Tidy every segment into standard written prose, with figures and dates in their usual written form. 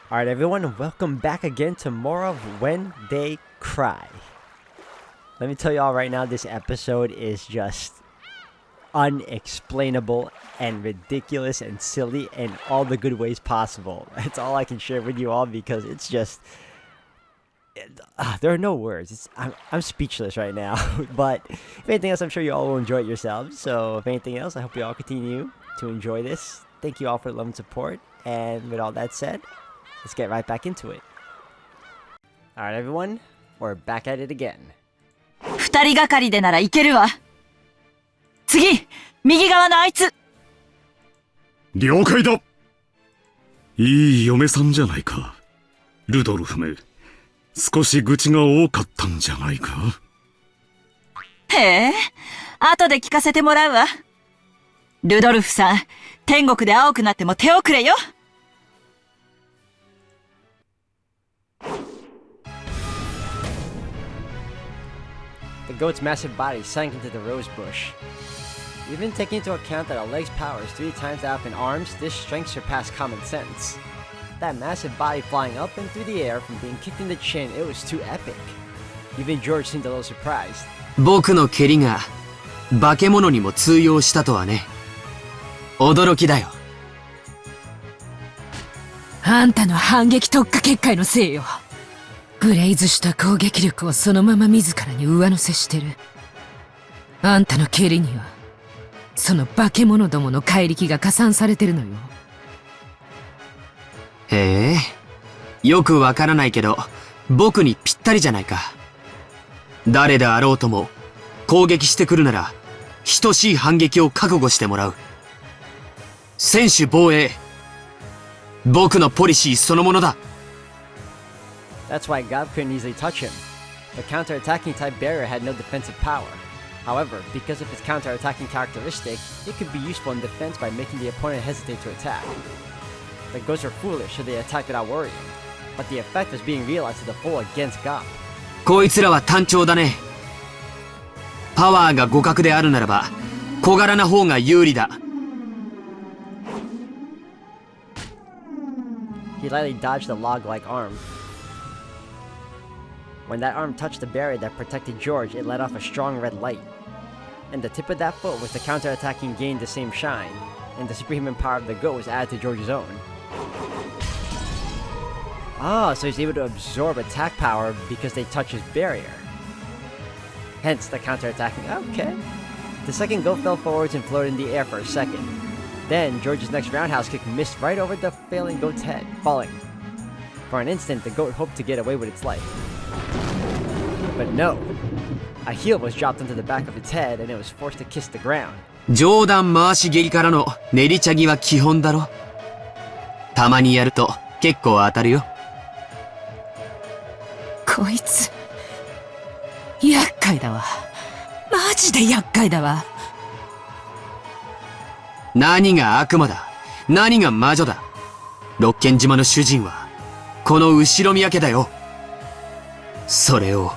Alright everyone, welcome back again to more of When They Cry. Let me tell y'all right now, this episode is just unexplainable and ridiculous and silly in all the good ways possible. That's all I can share with you all because it's just... there are no words. I'm speechless right now. But if anything else, I'm sure you all will enjoy it yourselves. So if anything else, I hope you all continue to enjoy this. Thank you all for the love and support. And with all that said, let's get right back into it. Alright everyone, we're back at it again. 二人がかりでならいけるわ。次、右側のあいつ。了解だ。いい嫁さんじゃないか。ルドルフめ、少し愚痴が多かったんじゃないか。へえ、後で聞かせてもらうわ。ルドルフさん、天国で青くなっても手遅れよ。The goat's massive body sank into the rose bush. Even taking into account that a leg's power is 3 times that of an arm's, this strength surpassed common sense. That massive body flying up and through the air from being kicked in the chin, it was too epic. Even George seemed a little surprised. 僕の蹴りが化け物にも通用したとはね。驚きだよ。あんたの反撃特化結界のせいよ。ブレイズした攻撃力をそのまま自らに上乗せしてる。あんたの蹴りにはその化け物どもの怪力が加算されてるのよ。へえ、よくわからないけど僕にぴったりじゃないか。誰であろうとも攻撃してくるなら等しい反撃を覚悟してもらう。専守防衛、僕のポリシーそのものだ。That's why Gob couldn't easily touch him. The counter-attacking type barrier had no defensive power. However, because of its counter-attacking characteristic, it could be useful in defense by making the opponent hesitate to attack. The ghosts were foolish, so they attacked without worrying. But the effect was being realized to the full against Gob. こいつらは単調だね。パワーが互角であるならば小柄な方が有利だ。He lightly dodged the log-like arm. When that arm touched the barrier that protected George, it let off a strong red light. And the tip of that foot was the counter-attacking gained the same shine, and the superhuman power of the goat was added to George's own. Ah, so he's able to absorb attack power because they touch his barrier. Hence the counter-attacking. Okay. The second goat fell forwards and floated in the air for a second. Then, George's next roundhouse kick missed right over the failing goat's head, falling. For an instant, the goat hoped to get away with its life. But no. A heel was dropped onto the back of its head and it was forced to kiss the ground. 上段回し蹴りからの練りチャギは基本だろ。たまにやると結構当たるよ。こいつ厄介だわ。マジで厄介だわ。何が悪魔だ、何が魔女だ。六軒島の主人はこの後ろ宮家だよ。それを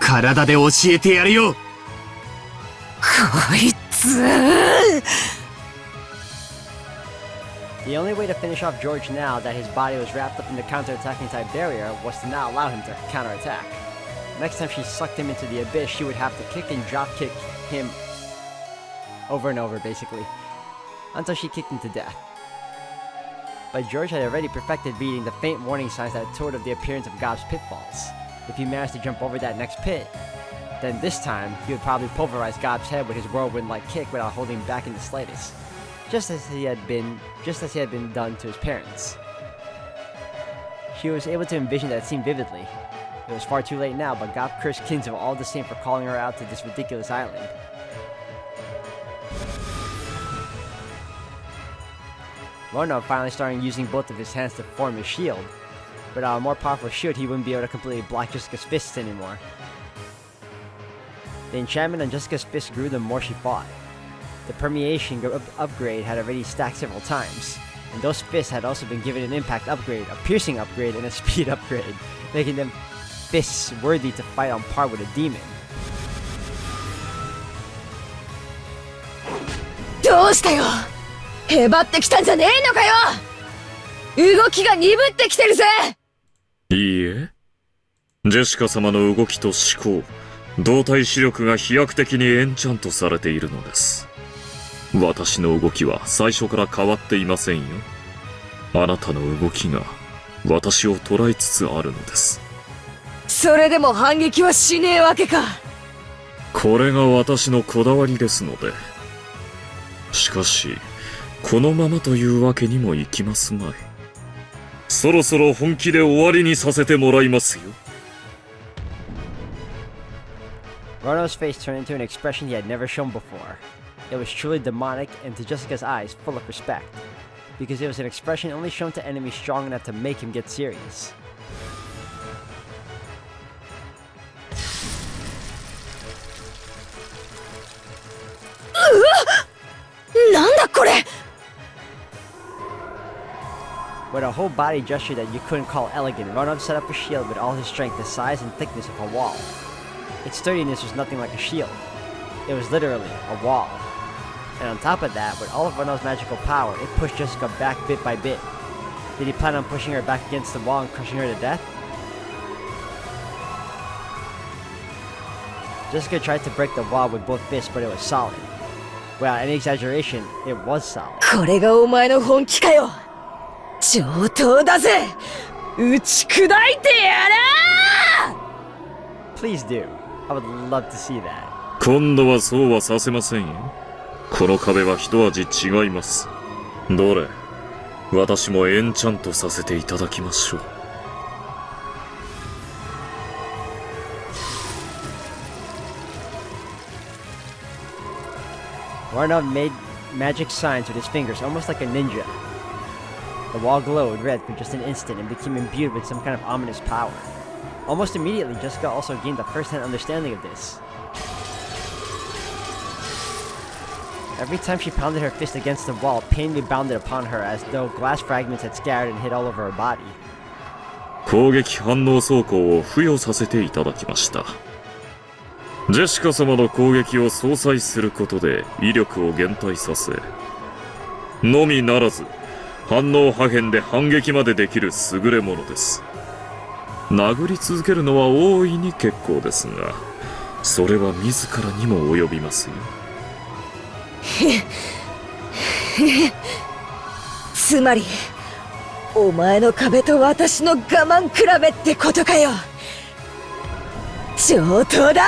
体で教えてやるよ。こいつ。The only way to finish off George now that his body was wrapped up in the counter-attacking type barrier was to not allow him to counterattack. Next time she sucked him into the abyss, she would have to kick and drop kick him over and over, basically, until she kicked him to death. But George had already perfected reading the faint warning signs that told of the appearance of Gob's pitfalls. If he managed to jump over that next pit, then this time he would probably pulverize Gob's head with his whirlwind-like kick without holding back in the slightest, just as he had been done to his parents. She was able to envision that scene vividly. It was far too late now, but Gob cursed Kinzo all the same for calling her out to this ridiculous island. Rono finally started using both of his hands to form his shield. Without a more powerful shield, he wouldn't be able to completely block Jessica's fists anymore. The enchantment on Jessica's fists grew the more she fought. The permeation upgrade had already stacked several times, and those fists had also been given an impact upgrade, a piercing upgrade, and a speed upgrade, making them fists worthy to fight on par with a demon. どうしたよ。へばってきたんじゃねえのかよ。動きが鈍ってきてるぜ。いいえ。ジェシカ様の動きと思考、動体視力が飛躍的にエンチャントされているのです。私の動きは最初から変わっていませんよ。あなたの動きが私を捉えつつあるのです。それでも反撃はしねえわけか。これが私のこだわりですので。しかし、このままというわけにもいきますまい。そろそろ本気で終わりにさせてもらいますよ。Rono's face turned into an expression he had never shown before. It was truly demonic and to Jessica's eyes full of respect, because it was an expression only shown to enemies strong enough to make him get serious. なんだこれ。 With a whole body gesture that you couldn't call elegant, Ronov set up a shield with all his strength the size and thickness of a wall. Its sturdiness was nothing like a shield. It was literally a wall. And on top of that, with all of Ronov's magical power, it pushed Jessica back bit by bit. Did he plan on pushing her back against the wall and crushing her to death? Jessica tried to break the wall with both fists, but it was solid. Without any exaggeration, it was solid. これがお前の本気かよ。上等だぜ。打ち砕いてやらー。 Please do. I would love to see that. 今度はそうはさせませんよ。この壁は一味違います。どれ、私もエンチャントさせていただきましょう。Ronov made magic signs with his fingers, almost like a ninja. The wall glowed red for just an instant and became imbued with some kind of ominous power. Almost immediately, Jessica also gained a first-hand understanding of this. Every time she pounded her fist against the wall, pain rebounded upon her as though glass fragments had scattered and hit all over her body. 攻撃反応装甲を付与させていただきました。ジェシカ様の攻撃を相殺することで威力を減退させ、のみならず反応破片で反撃までできる優れものです。殴り続けるのは大いに結構ですが、それは自らにも及びますよ。つまりお前の壁と私の我慢比べってことかよ。上等だ。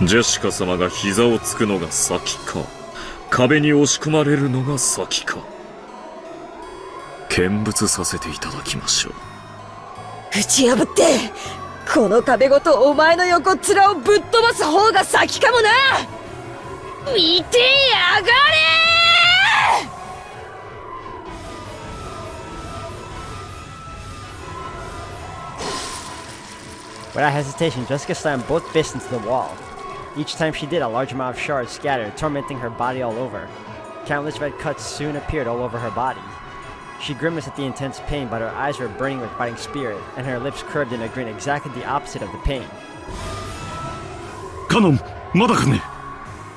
ジェシカ様が膝をつくのが先か、壁に押し込まれるのが先か、見物させていただきましょう。打ち破ってこの壁ごとお前の横っ面をぶっ飛ばす方が先かもな。見てやがれ。 Without hesitation, Jessica slammed both fists into the wall. Each time she did, a large amount of shards scattered, tormenting her body all over. Countless red cuts soon appeared all over her body. She grimaced at the intense pain, but her eyes were burning with fighting spirit, and her lips curved in a grin exactly the opposite of the pain. カノン、まだかね。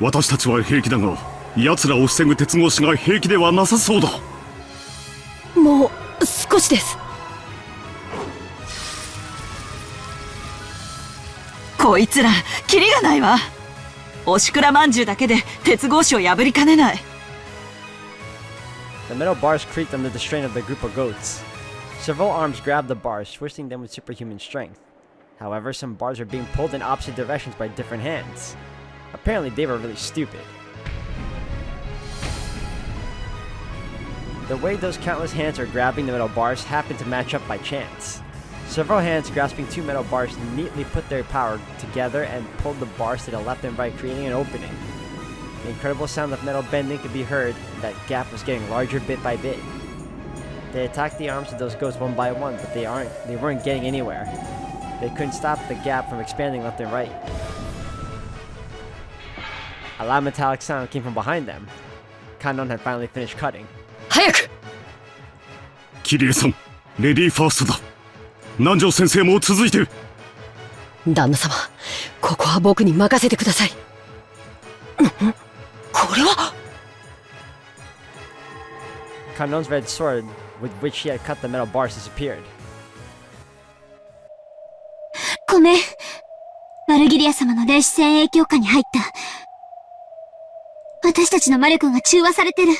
私たちは平気だが、奴らを防ぐ鉄格子が平気ではなさそうだ。もう少しです。こいつら、キリがないわ。おしくらまんじゅうだけで鉄格子を破りかねない。The metal bars creaked under the strain of the group of goats. Several arms grabbed the bars, twisting them with superhuman strength. However, some bars were being pulled in opposite directions by different hands. Apparently, they were really stupid. The way those countless hands were grabbing the metal bars happened to match up by chance. Several hands grasping two metal bars neatly put their power together and pulled the bars to the left and right, creating an opening. The incredible sound of metal bending could be heard, and that gap was getting larger bit by bit. They attacked the arms of those ghosts one by one, but they weren't getting anywhere. They couldn't stop the gap from expanding left and right. A loud metallic sound came from behind them. Kanon had finally finished cutting. 早く。キリエさん、レディーファーストだ。南條先生も続いて。旦那様、ここは僕に任せてください。これは。 Kanon's red sword with which she had cut the metal bars disappeared. ごめん。ワルギリア様の霊視線影響下に入った。私たちの魔力が中和されてる。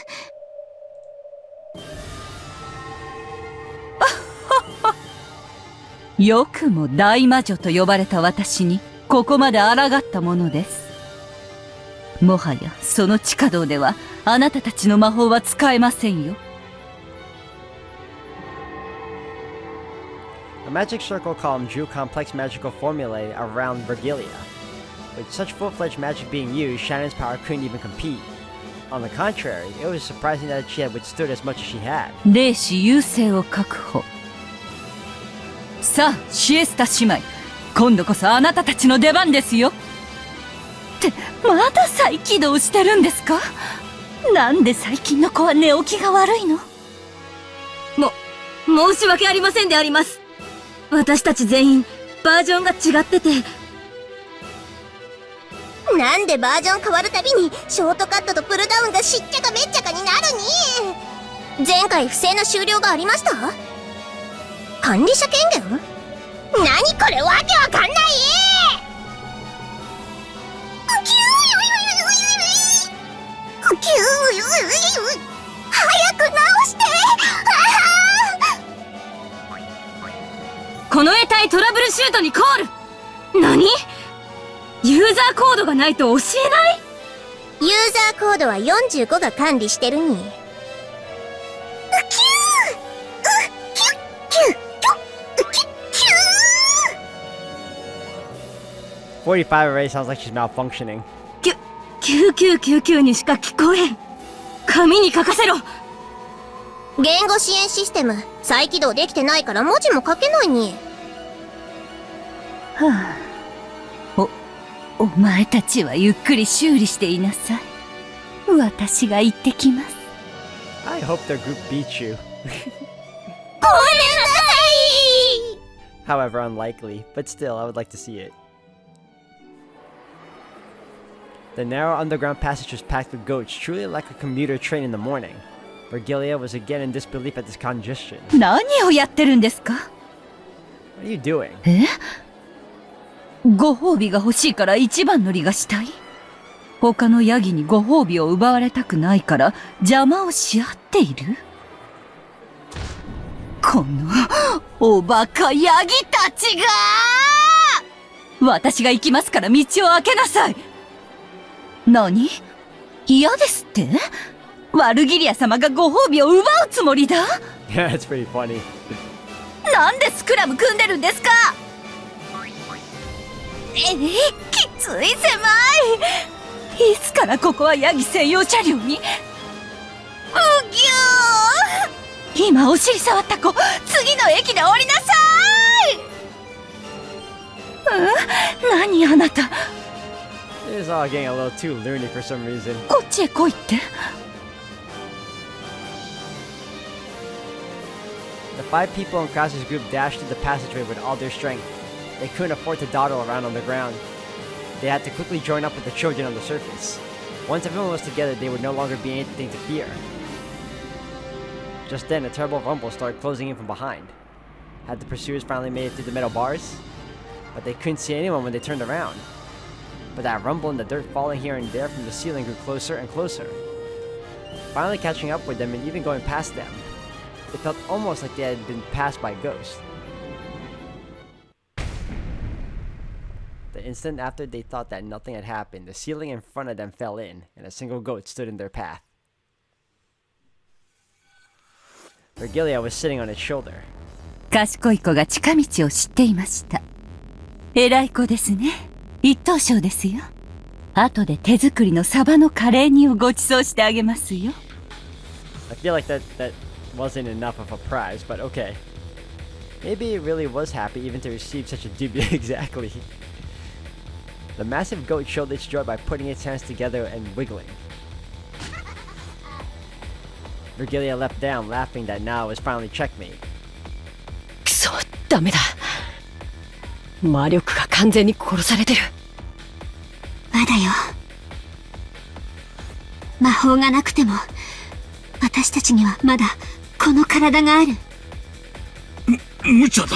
よくも大魔女と呼ばれた私にここまで抗ったものです。もはやその地下道ではあなたたちの魔法は使えませんよ。A magic circle column drew complex magical formulae around Vergilia. With such full-fledged magic being used, Shannon's power couldn't even compete. On the contrary, it was surprising that she had withstood as much as she had. 霊視優勢を確保。さあ、シエスタ姉妹、今度こそあなたたちの出番ですよ。ってまだ再起動してるんですか？なんで最近の子は寝起きが悪いの？申し訳ありませんであります。私たち全員バージョンが違ってて。なんでバージョン変わるたびにショートカットとプルダウンがしっちゃかめっちゃかになるに。前回不正な終了がありました？管理者権限？何これ、わけわかんない。早く直して。この得体トラブルシュートにコール。何？ユーザーコードがないと教えない？ユーザーコードは45が管理してるに。45 already sounds like she's malfunctioning. 9999にしか聞こえん。紙に書かせろ。言語支援システム再起動できてないから文字も書けないに。はあ、お前たちはゆっくり修理していなさい。私が行ってきます。I hope their group beats you. ごめんなさい。 However unlikely, but still I would like to see it. The narrow underground passage was packed with goats, truly like a commuter train in the morning. Vergilia was again in disbelief at this congestion. 何をやってるんですか？ What are you doing? ご褒美が欲しいから一番乗りがしたい？他のヤギにご褒美を奪われたくないから邪魔をし合っている？このおバカヤギたちが！私が行きますから道を開けなさい。何？嫌ですって？ワルギリア様がご褒美を奪うつもりだ？ Yeah, it's pretty funny. なんでスクラム組んでるんですか？きつい狭い。いつからここはヤギ専用車両に？うぎゅー。今お尻触った子、次の駅で降りなさい。何あなた。It is all getting a little too loony for some reason. こっちへ来いって。The 5 people in Krause's group dashed through the passageway with all their strength. They couldn't afford to dawdle around on the ground. They had to quickly join up with the children on the surface. Once everyone was together, they would no longer be anything to fear. Just then, a terrible rumble started closing in from behind. Had the pursuers finally made it through the metal bars? But they couldn't see anyone when they turned around. But that rumble and the dirt falling here and there from the ceiling grew closer and closer. Finally catching up with them and even going past them. It felt almost like they had been passed by ghosts. The instant after they thought that nothing had happened, the ceiling in front of them fell in, and a single goat stood in their path. Vergilia was sitting on its shoulder. 賢い子が近道を知っていました。偉い子ですね。一等賞ですよ。後で手作りのサバのカレー煮をご馳走してあげますよ。I feel like that wasn't enough of a prize, but okay. Maybe it really was happy even to receive such a dubious exactly. The massive goat showed its joy by putting its hands together and wiggling. Vergilia leapt down, laughing that now it was finally checkmate. くそ、ダメだ。魔力が完全に殺されてる。まだよ。魔法がなくても私たちにはまだこの体がある。無茶だ。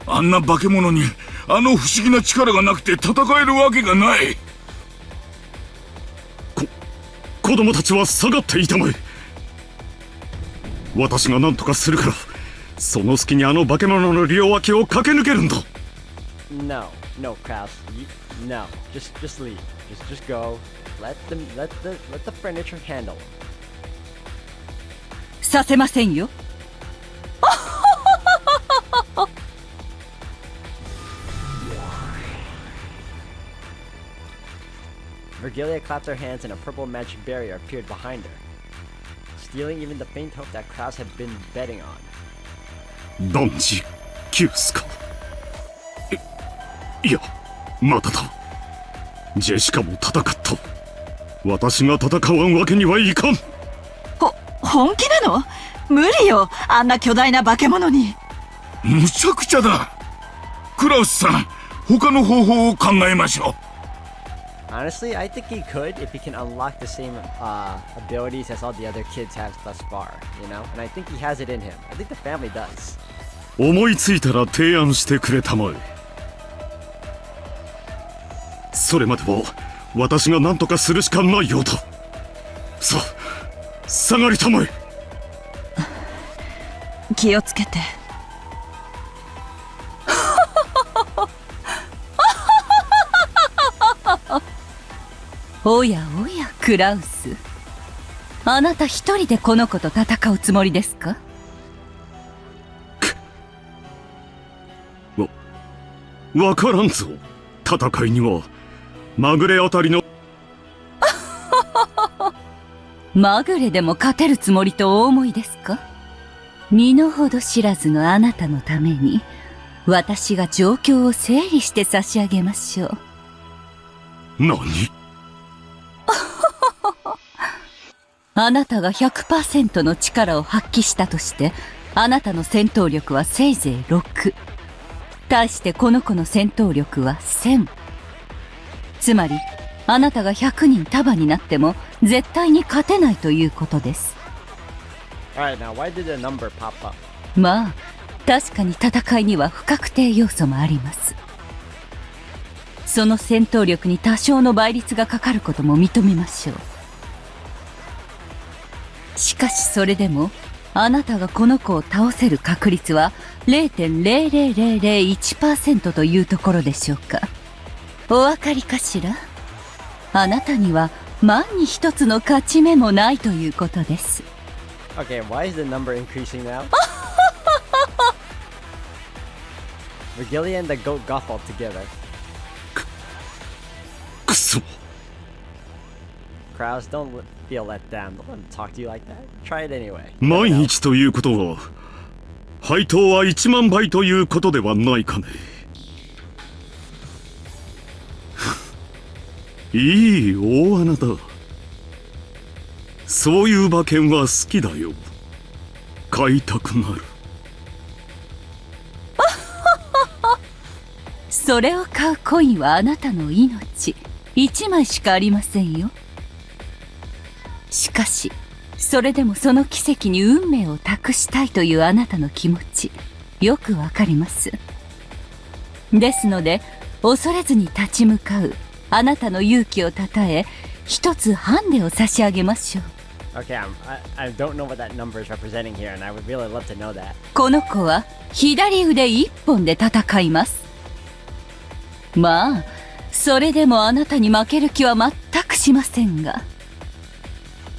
あんな化け物にあの不思議な力がなくて戦えるわけがない。子供たちは下がっていたまえ。私が何とかするから、その隙にあの化け物の両脇を駆け抜けるんだ。 No, no, Kraus. No, just leave. Just go. Let the furniture handle him. させませんよ。Virgilia clapped her hands and a purple magic barrier appeared behind her, stealing even the faint hope that Kraus had been betting on. 断じキュースか。いや、まだだ。ジェシカも戦った。私が戦わんわけにはいかん。本気なの？無理よ、あんな巨大な化け物に。むちゃくちゃだ。クラウスさん、他の方法を考えましょう。Honestly, I think he could if he can unlock the same abilities as all the other kids have thus far, you know? And I think he has it in him. I think the family does. 思いついたら提案してくれたまえ。それまでは私が何とかするしかないようだ。さあ、下がりたまえ。気をつけて。おやおや、クラウス。あなた一人でこの子と戦うつもりですか？わからんぞ。戦いにはまぐれあたりのまぐれでも勝てるつもりとお思いですか？身の程知らずのあなたのために私が状況を整理して差し上げましょう。何？あなたが 100% の力を発揮したとしてあなたの戦闘力はせいぜい6。対してこの子の戦闘力は1000。つまりあなたが100人束になっても絶対に勝てないということです。 Alright, now why did the number pop up? まあ確かに戦いには不確定要素もあります。その戦闘力に多少の倍率がかかることも認めましょう。しかしそれでもあなたがこの子を倒せる確率は 0.00001% というところでしょうか。お分かりかしら？あなたには万に一つの勝ち目もないということです。 Okay, why is the number increasing now? Virgilia and the goat guffawed together. くそ。Kraus, don't feel let down. Don't let him talk to you like that. Try it anyway. 万一ということは配当は1万倍ということではないかね。いい大穴だ。そういう馬券は好きだよ。買いたくなる。それを買うコインはあなたの命1枚しかありませんよ。しかしそれでもその奇跡に運命を託したいというあなたの気持ちよくわかります。ですので恐れずに立ち向かうあなたの勇気をたたえ一つハンデを差し上げましょう。 Okay, I don't know what that number is representing here, and I would really love to know that. この子は左腕一本で戦います。まあそれでもあなたに負ける気は全くしませんが、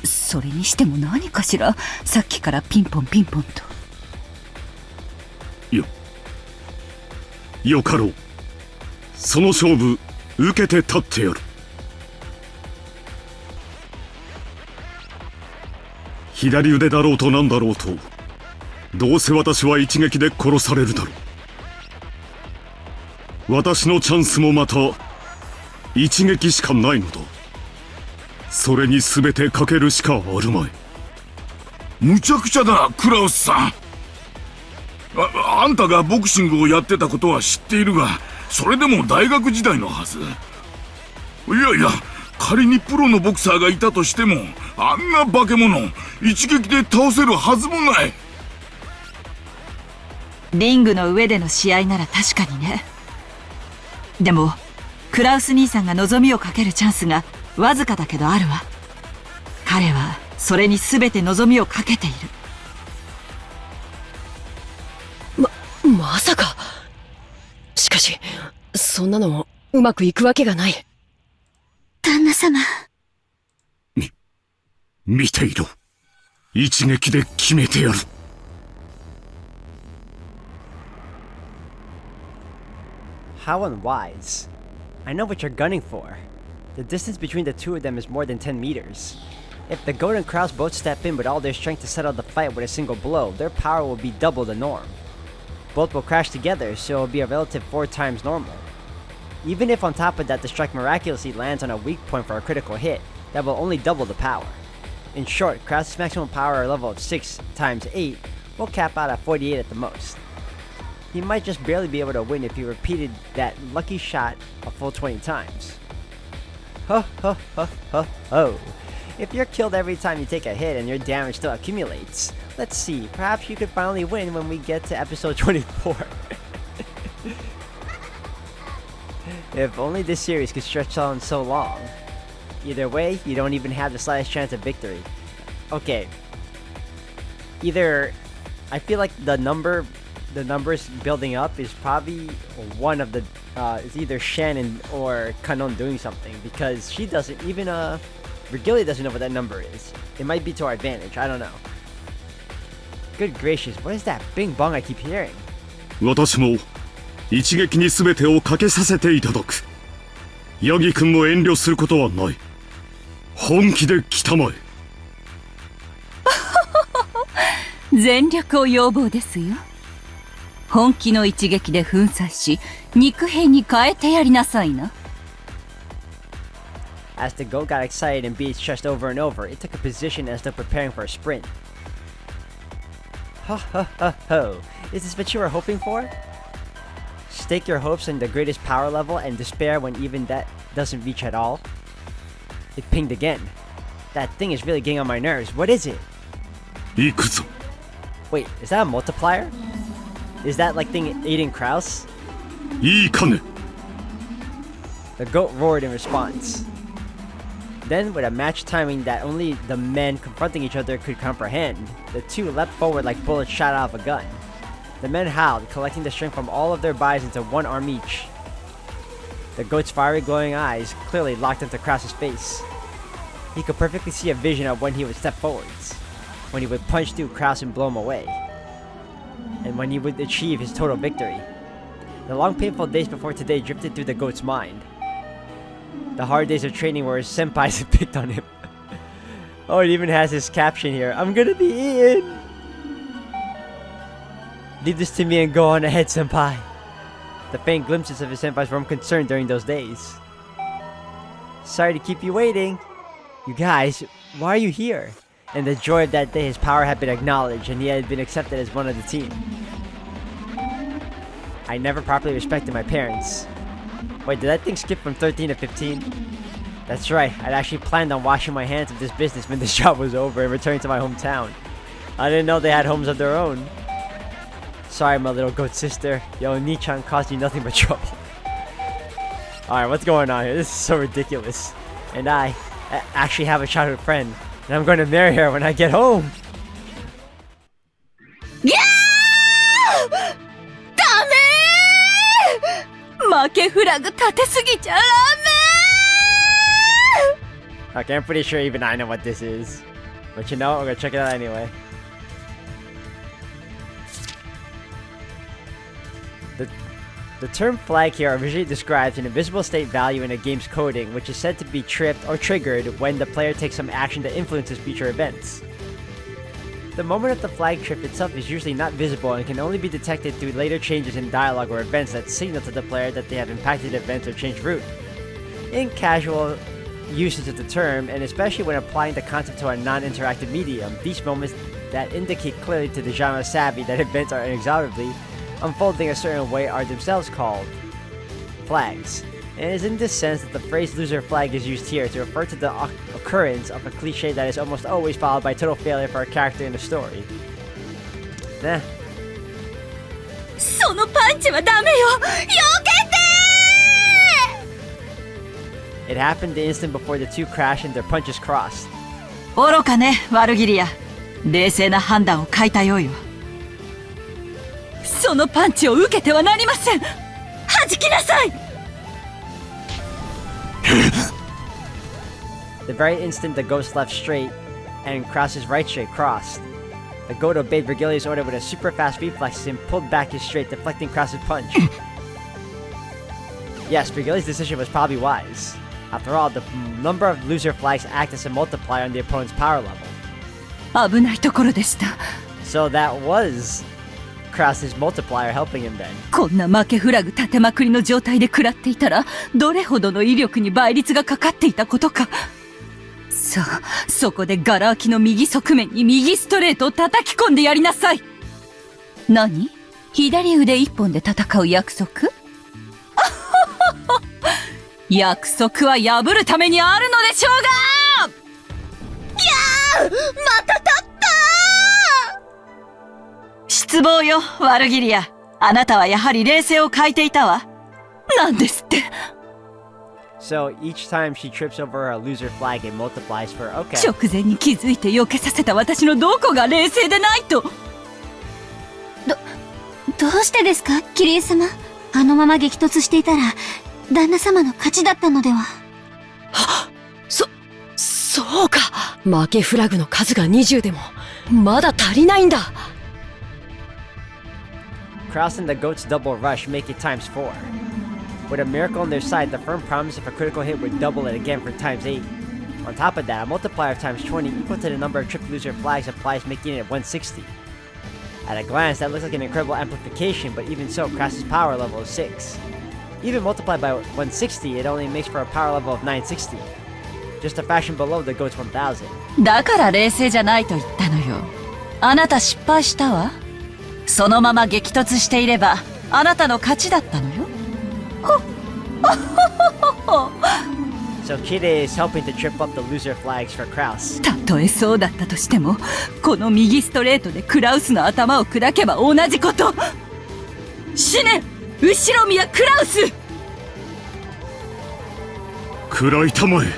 それにしても何かしらさっきからピンポンピンポンと。よかろう。その勝負受けて立ってやる。左腕だろうとなんだろうとどうせ私は一撃で殺されるだろう。私のチャンスもまた一撃しかないのだ。それに全てかけるしかあるまい。むちゃくちゃだ、クラウスさん。あんたがボクシングをやってたことは知っているが、それでも大学時代のはず。いやいや、仮にプロのボクサーがいたとしても、あんな化け物一撃で倒せるはずもない。リングの上での試合なら確かにね。でもクラウス兄さんが望みをかけるチャンスがわずかだけどあるわ。彼はそれに全て望みをかけている。まさか。しかしそんなのうまくいくわけがない。旦那様。見ていろ。一撃で決めてやる。How unwise. I know what you're gunning for. The distance between the two of them is more than 10 meters. If the Goat and Kraus both step in with all their strength to settle the fight with a single blow, their power will be double the norm. Both will crash together, so it will be a relative 4 times normal. Even if on top of that the strike miraculously lands on a weak point for a critical hit, that will only double the power. In short, Kraus' maximum power level of 6 times 8 will cap out at 48 at the most. He might just barely be able to win if he repeated that lucky shot a full 20 times. Ho ho ho ho ho. If you're killed every time you take a hit and your damage still accumulates, let's see, perhaps you could finally win when we get to episode 24. If only this series could stretch on so long. Either way, you don't even have the slightest chance of victory. Okay. Either, I feel like the numbers building up is probably one of the, it's either Shannon or Kanon doing something, because she doesn't, even Virgilia doesn't know what that number is. It might be to our advantage, I don't know. Good gracious, what is that bing bong I keep hearing? 私も一撃に全てをかけさせていただく。ヤギ君も遠慮することはない。本気で来たまえ。全力を要望ですよ。本気の一撃で粉砕し、肉片に変えてやりなさいな。As the goat got excited and beat its chest over and over, it took a position as though preparing for a sprint. Ho ho ho ho. Is this what you were hoping for? Stake your hopes on the greatest power level and despair when even that doesn't reach at all? It pinged again. That thing is really getting on my nerves. What is it? 行くぞ。 Wait, is that a multiplier? Is that like thing Aiden Kraus? いいかね。 The goat roared in response. Then, with a match timing that only the men confronting each other could comprehend, the two leapt forward like bullets shot out of a gun. The men howled, collecting the strength from all of their bodies into one arm each. The goat's fiery glowing eyes clearly locked into Kraus' face. He could perfectly see a vision of when he would step forwards, when he would punch through Kraus and blow him away, and when he would achieve his total victory. The long painful days before today drifted through the goat's mind. The hard days of training where his senpais had picked on him. Oh, it even has his caption here. I'm gonna be eaten! Leave this to me and go on ahead, senpai. The faint glimpses of his senpais were unconcerned during those days. Sorry to keep you waiting. You guys, why are you here? And the joy of that day, his power had been acknowledged and he had been accepted as one of the team. I never properly respected my parents. Wait, did that thing skip from 13 to 15? That's right, I'd actually planned on washing my hands of this business when this job was over and returning to my hometown. I didn't know they had homes of their own. Sorry, my little goat sister. Yo, Nichan caused you nothing but trouble. Alright, what's going on here? This is so ridiculous. And I actually have a childhood friend, and I'm going to marry her when I get home. Yeah! ダメー！負けフラグ立てすぎちゃダメー！ Okay, I'm pretty sure even I know what this is. But you know, I'm gonna check it out anyway. The term flag here originally describes an invisible state value in a game's coding, which is said to be tripped or triggered when the player takes some action that influences future events. The moment of the flag trip itself is usually not visible and can only be detected through later changes in dialogue or events that signal to the player that they have impacted events or changed route. In casual usage of the term, and especially when applying the concept to a non-interactive medium, these moments that indicate clearly to the genre savvy that events are inexorably unfolding a certain way are themselves called flags. And it is in this sense that the phrase loser flag is used here to refer to the occurrence of a cliche that is almost always followed by total failure for a character in the story. Nah. そのパンチはダメよ。避けて It happened the instant before the two crashed and their punches crossed. 愚かね、ワルギリア。冷静な判断を欠いたようよ。そのパンチを受けてはなりません。弾きなさい。The very instant the ghost left straight and Krause's right straight crossed, the goat obeyed Virgilia's order with a super fast reflexes and pulled back his straight, deflecting Krause's punch. Yes, Virgilia's decision was probably wise. After all, the number of loser flags act as a multiplier on the opponent's power level. 危ないところでした。 So that was Krause's multiplier helping him then. こんな負けフラグ立てまくりの状態で食らっていたら、どれほどの威力に倍率がかかっていたことか。さあ、そこでガラ空きの右側面に右ストレートを叩き込んでやりなさい。何？左腕一本で戦う約束？約束は破るためにあるのでしょうが！いやー！また立ったー！失望よ、ワルギリア。あなたはやはり冷静を欠いていたわ。なんですって。So each time she trips over a loser flag, it multiplies for okay. 直前に気づいて避けさせた私のどこが冷静でないと。どうしてですか、キリエ様。あのまま激突していたら、旦那様の勝ちだったのでは。そうか。負けフラグの数が20でも、まだ足りないんだ。Krause and the goat's double rush make it times 4. With a miracle on their side, the firm promise if a critical hit would double it again for times 8. On top of that, a multiplier of times 20 equal to the number of tripped loser flags applies, making it 160. At a glance, that looks like an incredible amplification, but even so, Krause's power level is 6. Even multiplied by 160, it only makes for a power level of 960. Just a fraction below the goat's 1000. だから冷静じゃないと言ったのよ。あなた失敗したわ。そのまま激突していれば、あなたの勝ちだったのよ。So Kide is helping to trip up the loser flags for Krause. たとえそうだったとしても、この右ストレートでクラウスの頭を砕けば同じこと。死ね、後ろ宮クラウス。食らいたまえ。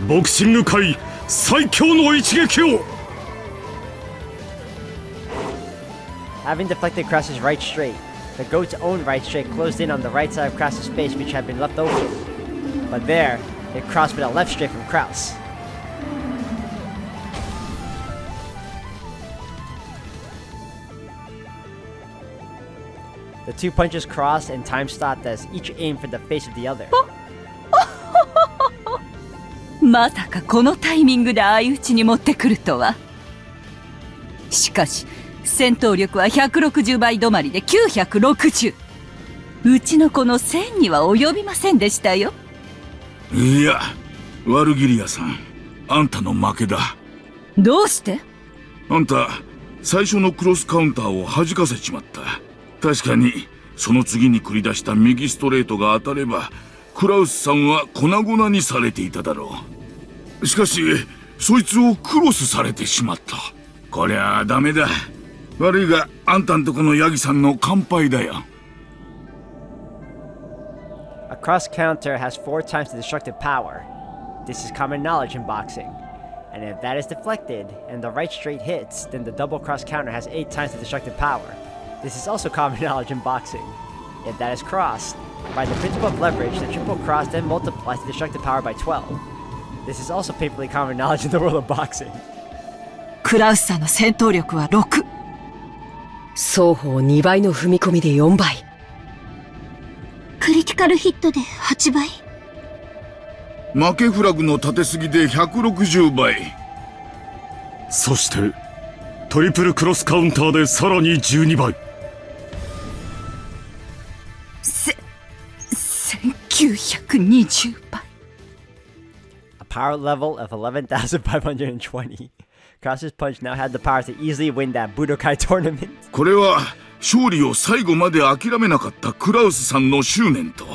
ボクシング界最強の一撃を。Having deflected Krause's right straight, the goat's own right straight closed in on the right side of Krause's face, which had been left open. But there, it crossed with a left straight from Krause. The two punches crossed and time stopped as each aimed for the face of the other. まさかこのタイミングで相打ちに持ってくるとは。しかし、戦闘力は160倍止まりで960。うちの子の1000には及びませんでしたよ。いや、ワルギリアさん、あんたの負けだ。どうして？あんた、最初のクロスカウンターを弾かせちまった。確かに、その次に繰り出した右ストレートが当たれば、クラウスさんは粉々にされていただろう。しかし、そいつをクロスされてしまった。こりゃダメだ。悪いが、あんたんとこのヤギさんの乾杯だよ。A cross counter has 4 times the destructive power. This is common knowledge in boxing. And if that is deflected, and the right straight hits, then the double cross counter has 8 times the destructive power. This is also common knowledge in boxing. If that is crossed, by the principle of leverage, the triple cross then multiplies the destructive power by 12. This is also painfully common knowledge in the world of boxing. クラウスさんの戦闘力は6。双方2倍の踏み込みで4倍。クリティカルヒットで8倍。負けフラグの立てすぎで160倍。そしてトリプルクロスカウンターでさらに12倍。1920倍。A power level of 11,520. Krause's punch now had the power to easily win that Budokai tournament. これは勝利を最後まで諦めなかったクラウスさんの執念と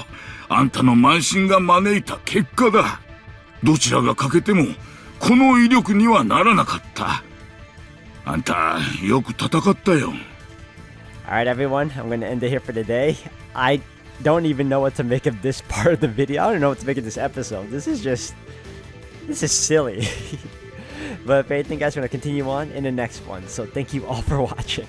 あんたの慢心が招いた結果だ。どちらが欠けてもこの威力にはならなかった。あんたよく戦ったよ。Alright everyone, I'm gonna end it here for today. I don't even know what to make of this part of the video. I don't know what to make of this episode. This is silly. But if anything, guys, we're gonna continue on in the next one. So thank you all for watching.